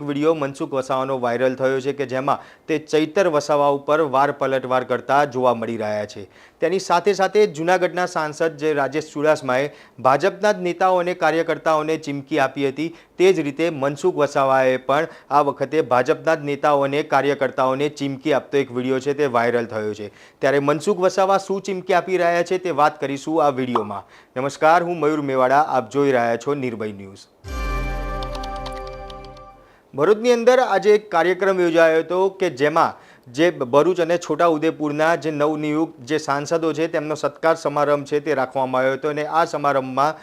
Video Mansukh વસાવાનો viral થયો છે કે જેમાં તે ચૈતર વસાવા ઉપર વાર પલટવાર કરતા જોવા મળી રહ્યા છે। તેની સાથે સાથે જૂનાગઢના સાંસદ જે રાજેશ ચુડાસમાએ ભાજપના જ નેતાઓ અને કાર્યકર્તાઓને ચીમકી આપી હતી, તે જ રીતે મનસુખ વસાવાએ પણ આ વખતે ભાજપના જ નેતાઓ અને કાર્યકર્તાઓને ચીમકી આપતો એક વિડીયો છે તે વાયરલ થયો છે। ત્યારે મનસુખ વસાવા શું ચીમકી આપી રહ્યા છે તે વાત કરીશું આ વિડીયોમાં। નમસ્કાર, હું મયુર મેવાડા, આપ જોઈ રહ્યા છો નિર્ભય ન્યૂઝ। ભરૂચની અંદર આજે એક કાર્યક્રમ યોજાયો હતો કે જેમાં જે ભરૂચ અને છોટાઉદેપુરના જે નવનિયુક્ત જે સાંસદો છે તેમનો સત્કાર સમારંભ છે તે રાખવામાં આવ્યો હતો અને આ સમારંભમાં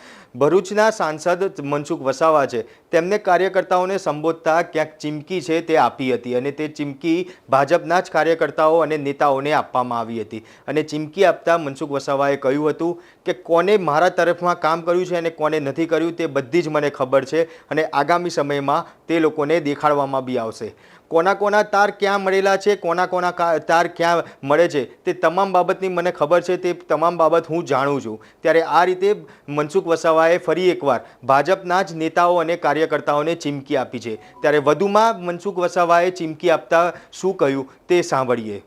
ભરૂચના સાંસદ મનસુખ વસાવા છે તેમને કાર્યકર્તાઓને સંબોધતા ક્યાંક ચીમકી છે તે આપી હતી અને તે ચીમકી ભાજપના જ કાર્યકર્તાઓ અને નેતાઓને આપવામાં આવી હતી અને ચીમકી આપતા મનસુખ વસાવાએ કહ્યું હતું કે કોને મારા તરફમાં કામ કર્યું છે અને કોને નથી કર્યું તે બધી જ મને ખબર છે અને આગામી સમયમાં તે લોકોને દેખાડવામાં બી આવશે। કોના કોના તાર ક્યાં મળેલા છે, કોના કોના તાર ક્યાં મળે છે તે તમામ બાબતની મને ખબર છે, તે તમામ બાબત હું જાણું છું। ત્યારે આ રીતે મનસુખ વસાવાએ ફરી એકવાર ભાજપના જ નેતાઓ અને કાર્યકર્તાઓને ચીમકી આપી છે। ત્યારે વધુમાં મનસુખ વસાવાએ ચીમકી આપતા શું કહ્યું તે સાંભળીએ।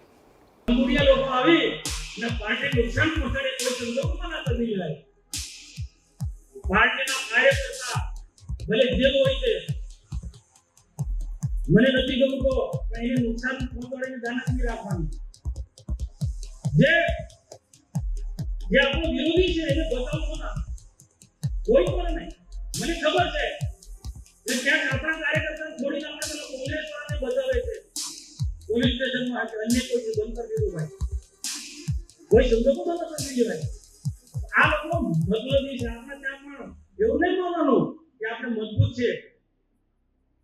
મને નથી ગમતો કે એને નુકસાન પહોંચાડીને દાનત નહીં રાખવાનું। જે આપણો વિરોધી છે એને બતાવશો ના, કોઈ પણ નહીં। મને ખબર છે કે ક્યાંક આપણા કાર્યકર્તા છોડીને આપણે પેલા કોંગ્રેસ વાળાને બતાવે છે પોલીસ સ્ટેશનમાં કે અન્ય કોઈ બંધ કરી દીધું ભાઈ, કોઈ શબ્દો પણ નથી દીધું ભાઈ। આ લોકો મતલબી છે, આપણા ત્યાં પણ એવું નહીં માનવાનું કે આપણે મજબૂત છે।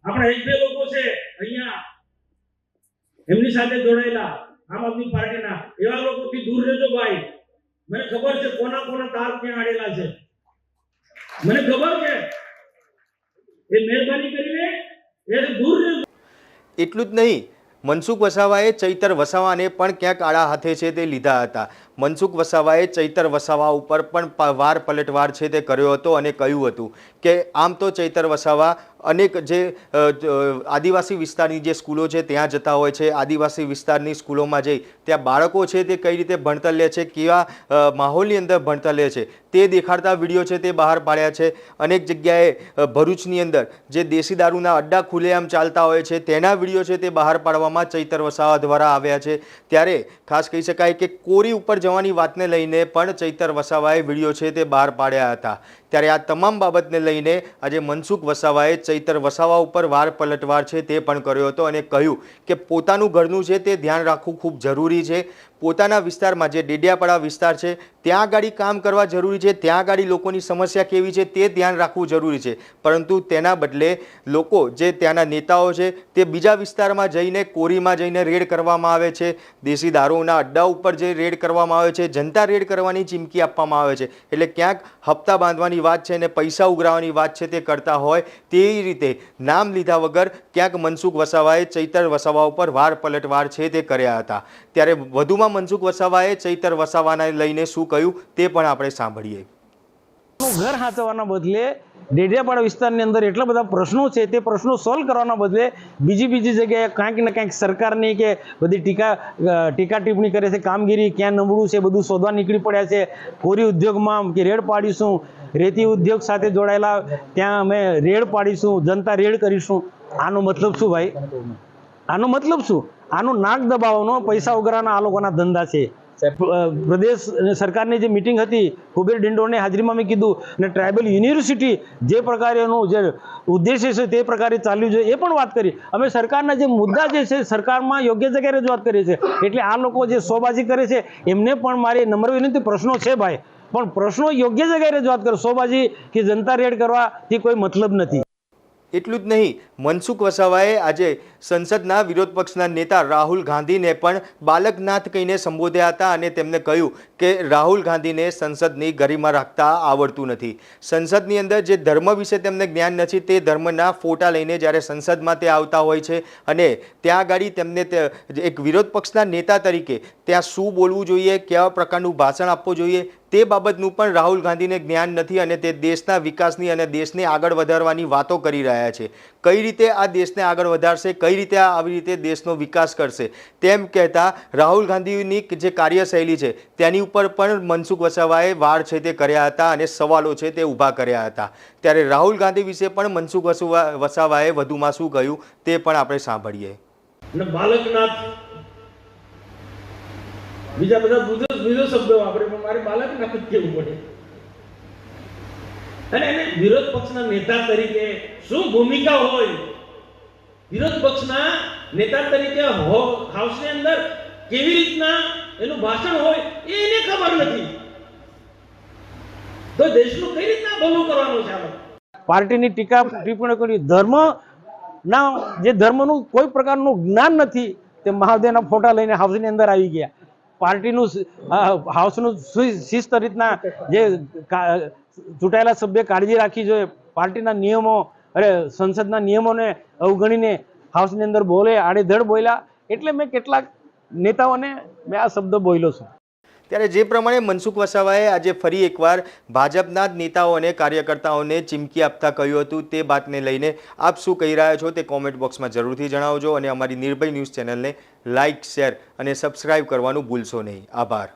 આપણા એક બે લોકો છે અહીંયા એમની સાથે જોડાયેલા આમ આદમી પાર્ટીના, એવા લોકોથી દૂર રહેજો ભાઈ। મને ખબર છે કોના કોના તાર ક્યાં આડેલા છે, મને ખબર છે। એ મહેરબાની કરીને એ દૂર રહેજો। એટલું જ નહીં, મનસુખ વસાવાએ ચૈતર વસાવાને પણ ક્યાંક આડા હાથે છે તે લીધા હતા। મનસુખ વસાવાએ ચૈતર વસાવા ઉપર પણ વાર પલટવાર છે તે કર્યો હતો અને કહ્યું હતું કે આમ તો ચૈતર વસાવા અનેક જે આદિવાસી વિસ્તારની જે સ્કૂલો છે ત્યાં જતા હોય છે, આદિવાસી વિસ્તારની સ્કૂલોમાં જઈ ત્યાં બાળકો છે તે કઈ રીતે ભણતર લે છે, કેવા માહોલની અંદર ભણતર લે છે તે દેખાડતા વિડીયો છે તે બહાર પાડ્યા છે। અનેક જગ્યાએ ભરૂચની અંદર જે દેશી દારૂના અડ્ડા ખુલ્લેઆમ ચાલતા હોય છે તેના વિડીયો છે તે બહાર પાડવામાં ચૈતર વસાવા દ્વારા આવ્યા છે। ત્યારે ખાસ કહી શકાય કે કોરી ઉપર જવાની વાતને લઈને પણ ચૈતર વસાવાએ વિડીયો છે તે બહાર પાડ્યા હતા। ત્યારે આ તમામ બાબતને લઈને આજે મનસુખ વસાવાએ ચૈતર વસાવા ઉપર વાર પલટવાર છે તે પણ કર્યો હતો અને કહ્યું કે પોતાનું ઘરનું છે તે ધ્યાન રાખવું ખૂબ જરૂરી છે। પોતાના વિસ્તારમાં જે ડેડિયાપાડા વિસ્તાર છે ત્યાં આગળ કામ કરવા જરૂરી છે, ત્યાં આગળ લોકોની સમસ્યા કેવી છે તે ધ્યાન રાખવું જરૂરી છે, પરંતુ તેના બદલે લોકો જે ત્યાંના નેતાઓ છે તે બીજા વિસ્તારમાં જઈને કોરીમાં જઈને રેડ કરવામાં આવે છે, દેશી દારૂના અડ્ડા ઉપર જે રેડ કરવામાં આવે છે, જનતા રેડ કરવાની ચીમકી આપવામાં આવે છે। એટલે ક્યાંક હપ્તા બાંધવાની વાત છે અને પૈસા ઉઘરાવવાની વાત છે તે કરતા હોય તેવી રીતે નામ લીધા વગર ક્યાંક મનસુખ વસાવાએ ચૈતર વસાવા ઉપર વાર પલટવાર છે તે કર્યા હતા। ત્યારે વધુમાં મનસુખ વસાવાએ ચૈતર વસાવાને લઈને શું કહ્યું તે પણ આપણે સાંભળીએ। ઘર હાંચવાના બદલે ડેડિયાપાડા વિસ્તારની અંદર એટલા બધા પ્રશ્નો છે તે પ્રશ્નો સોલ્વ કરવાના બદલે બીજી જગ્યાએ કાંઈક ને કાંઈક સરકારની કે બધી ટીકા ટિપ્પણી કરે છે, કામગીરી ક્યાં નબળું છે બધું શોધવા નીકળી પડ્યા છે। કોરી ઉદ્યોગમાં કે રેડ પાડીશું, રેતી ઉદ્યોગ સાથે જોડાયેલા ત્યાં અમે રેડ પાડીશું, જનતા રેડ કરીશું। આનો મતલબ શું ભાઈ? આનો મતલબ શું? આનો નાક દબાવવાનો, પૈસા ઉઘરાના આ લોકોના ધંધા છે। પ્રદેશ સરકારની જે મિટિંગ હતી કુબેર ડિંડોરની હાજરીમાં મેં કીધું ને ટ્રાઇબલ યુનિવર્સિટી જે પ્રકારેનું જે ઉદ્દેશ્ય છે તે પ્રકારે ચાલ્યું છે એ પણ વાત કરી। અમે સરકારના જે મુદ્દા જે છે સરકારમાં યોગ્ય જગ્યાએ રજૂઆત કરી છે। એટલે આ લોકો જે શોબાજી કરે છે એમને પણ મારી નમ્ર વિનંતી, પ્રશ્નો છે ભાઈ પણ પ્રશ્નો યોગ્ય જગ્યાએ રજૂઆત કરો। શોબાજી કે જનતા રેડ કરવાથી કોઈ મતલબ નથી। એટલું જ નહીં, મનસુખ વસાવાએ આજે સંસદના વિરોધ પક્ષના નેતા રાહુલ ગાંધીને પણ બાલકનાથ કહીને સંબોધ્યા હતા અને તેમને કહ્યું કે રાહુલ ગાંધીને સંસદની ગરિમા રાખતા આવડતું નથી. સંસદની અંદર જે ધર્મ વિશે તેમને જ્ઞાન નથી તે ધર્મના ફોટા લઈને જ્યારે સંસદમાં તે આવતા હોય છે અને ત્યાં આગળ તેમને એક વિરોધ પક્ષના નેતા તરીકે ત્યાં શું બોલવું જોઈએ, કેવા પ્રકારનું ભાષણ આપવું જોઈએ તે બાબતનું પણ રાહુલ ગાંધીને જ્ઞાન નથી અને તે દેશના વિકાસની અને દેશને આગળ વધારવાની વાતો કરી રહ્યા છે. કઈ રીતે આ દેશને આગળ વધારશે, કઈ રીતે આવી રીતે દેશનો વિકાસ કરશે તેમ કહેતા રાહુલ ગાંધીની જે કાર્યશૈલી છે તેની ઉપર પણ મનસુખ વસાવાએ વાર છે તે કર્યા હતા અને સવાલો છે તે ઊભા કર્યા હતા. ત્યારે રાહુલ ગાંધી વિશે પણ મનસુખ વસાવાએ વધુમાં શું કહ્યું તે પણ આપણે સાંભળીએ. બાલકનાથ બીજા બધા બીજો શબ્દો વાપરે પણ મારે બાલકનાથ જ કહેવું પડે. અને એને વિરોધ પક્ષના નેતા તરીકે શું ભૂમિકા હોય, વિરોધ પક્ષના નેતા તરીકે હાઉસની અંદર કેવી રીતના એનું ભાષણ હોય એ એને ખબર નથી. તો દેશનું કઈ રીતના ભલું કરવાનું છે? પાર્ટીની ટીકા ટિપ્પણી કરી, ધર્મના જે ધર્મનું કોઈ પ્રકારનું જ્ઞાન નથી તે મહાદેવના ફોટા લઈને હાઉસની અંદર આવી ગયા. પાર્ટીનું હાઉસનું શિસ્ત રીતના જે ચૂંટાયેલા સભ્ય કાળજી રાખવી જોઈએ, પાર્ટીના નિયમો સંસદના નિયમોને અવગણીને હાઉસની અંદર બોલે, આડેધડ બોલ્યા, એટલે મેં કેટલાક નેતાઓને મેં આ શબ્દ બોલ્યો છું. ત્યારે જે પ્રમાણે મનસુખ વસાવાએ આજે ફરી એકવાર ભાજપના જ નેતાઓ અને કાર્યકર્તાઓને ચીમકી આપતા કહ્યું હતું તે વાતને લઈને આપ શું કહી રહ્યા છો તે કોમેન્ટ બોક્સમાં જરૂરથી જણાવજો અને અમારી નિર્ભય ન્યૂઝ ચેનલને લાઇક, શેર અને સબસ્ક્રાઇબ કરવાનું ભૂલશો નહીં. આભાર.